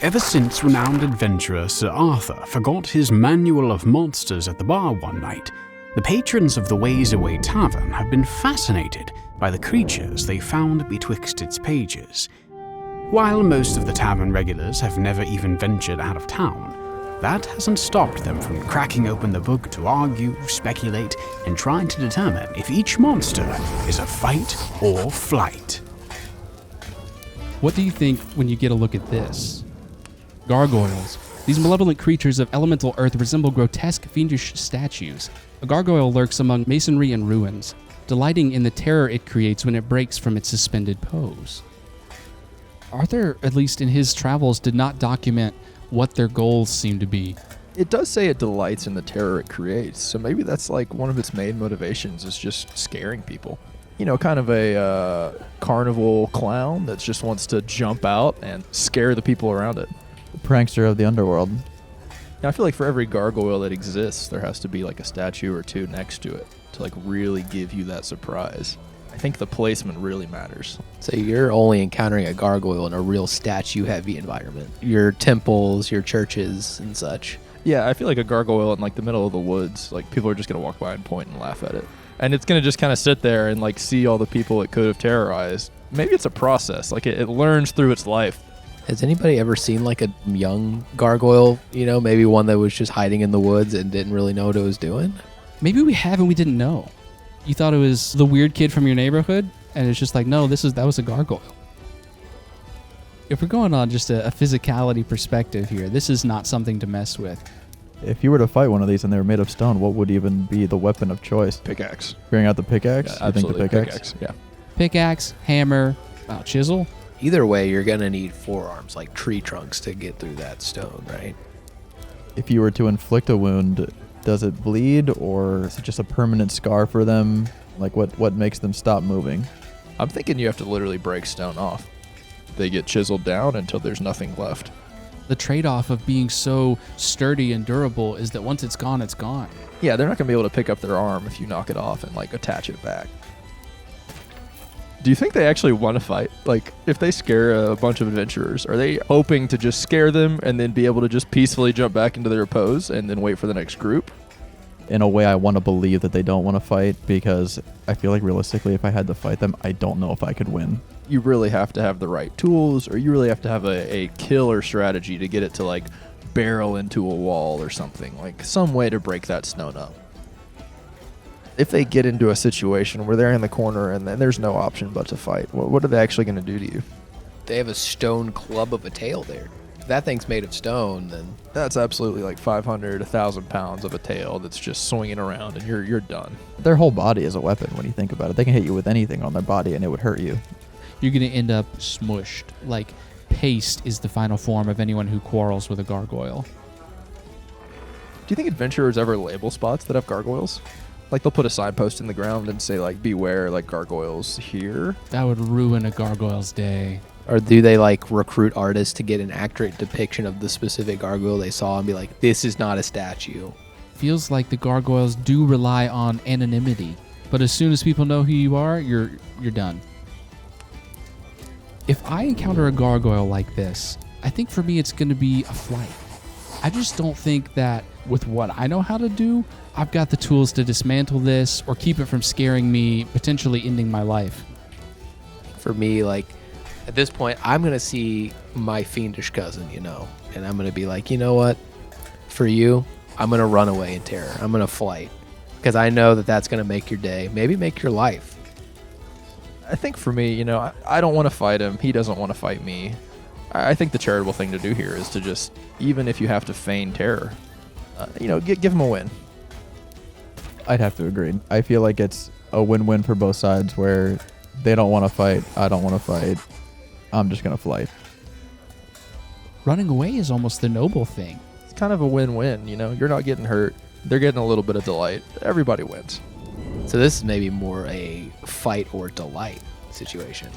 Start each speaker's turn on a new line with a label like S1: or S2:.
S1: Ever since renowned adventurer Sir Arthur forgot his manual of monsters at the bar one night, the patrons of the Ways Away Tavern have been fascinated by the creatures they found betwixt its pages. While most of the tavern regulars have never even ventured out of town, that hasn't stopped them from cracking open the book to argue, speculate, and trying to determine if each monster is a fight or flight.
S2: What do you think when you get a look at this? Gargoyles. These malevolent creatures of elemental earth resemble grotesque, fiendish statues. A gargoyle lurks among masonry and ruins, delighting in the terror it creates when it breaks from its suspended pose. Arthur, at least in his travels, did not document what their goals seem to be.
S3: It does say it delights in the terror it creates, so maybe that's like one of its main motivations is just scaring people. You know, kind of a carnival clown that just wants to jump out and scare the people around it.
S4: The prankster of the underworld.
S3: Now, I feel like for every gargoyle that exists, there has to be like a statue or two next to it to like really give you that surprise. I think the placement really matters.
S5: So you're only encountering a gargoyle in a real statue-heavy environment. Your temples, your churches, and such.
S3: Yeah, I feel like a gargoyle in like the middle of the woods, like people are just going to walk by and point and laugh at it. And it's going to just kind of sit there and like see all the people it could have terrorized. Maybe it's a process, like it learns through its life.
S5: Has anybody ever seen like a young gargoyle, you know, maybe one that was just hiding in the woods and didn't really know what it was doing?
S2: Maybe we have and we didn't know. You thought it was the weird kid from your neighborhood, and it's just like, no, that was a gargoyle. If we're going on just a physicality perspective here, this is not something to mess with.
S4: If you were to fight one of these and they were made of stone, what would even be the weapon of choice?
S3: Pickaxe.
S4: Bring out the pickaxe?
S3: Yeah,
S4: you think
S3: absolutely.
S4: the pickaxe?
S3: Yeah.
S2: Pickaxe, hammer, chisel.
S5: Either way, you're going to need forearms, like tree trunks, to get through that stone, right?
S4: If you were to inflict a wound, does it bleed, or is it just a permanent scar for them? Like, what makes them stop moving?
S3: I'm thinking you have to literally break stone off. They get chiseled down until there's nothing left.
S2: The trade-off of being so sturdy and durable is that once it's gone, it's gone.
S3: Yeah, they're not going to be able to pick up their arm if you knock it off and like attach it back. Do you think they actually want to fight? Like, if they scare a bunch of adventurers, are they hoping to just scare them and then be able to just peacefully jump back into their pose and then wait for the next group?
S4: In a way, I want to believe that they don't want to fight, because I feel like realistically, if I had to fight them, I don't know if I could win.
S3: You really have to have the right tools, or you really have to have a killer strategy to get it to like barrel into a wall or something, like some way to break that stone up. If they get into a situation where they're in the corner and then there's no option but to fight, what are they actually going to do to you?
S5: They have a stone club of a tail there. If that thing's made of stone, then
S3: That's absolutely like 500, 1,000 pounds of a tail that's just swinging around, and you're done.
S4: Their whole body is a weapon when you think about it. They can hit you with anything on their body and it would hurt you.
S2: You're going to end up smushed. Like, paste is the final form of anyone who quarrels with a gargoyle.
S3: Do you think adventurers ever label spots that have gargoyles? Like, they'll put a signpost in the ground and say, like, beware, like, gargoyles here.
S2: That would ruin a gargoyle's day.
S5: or do they like recruit artists to get an accurate depiction of the specific gargoyle they saw and be like, this is not a statue?
S2: Feels like the gargoyles do rely on anonymity, but as soon as people know who you are, you're done. If I encounter a gargoyle like this, I think for me it's going to be a flight. I just don't think that with what I know how to do, I've got the tools to dismantle this or keep it from scaring me, potentially ending my life.
S5: For me, like, at this point, I'm going to see my fiendish cousin, and I'm going to be like, you know what? For you, I'm going to run away in terror. I'm going to flight because I know that that's going to make your day, maybe make your life.
S3: I think for me, I don't want to fight him. He doesn't want to fight me. I think the charitable thing to do here is to just, even if you have to feign terror, give him a win.
S4: I'd have to agree. I feel like it's a win-win for both sides where they don't want to fight, I don't want to fight, I'm just going to flight.
S2: Running away is almost the noble thing.
S3: It's kind of a win-win, You're not getting hurt. They're getting a little bit of delight. Everybody wins.
S5: So this is maybe more a fight or delight situation.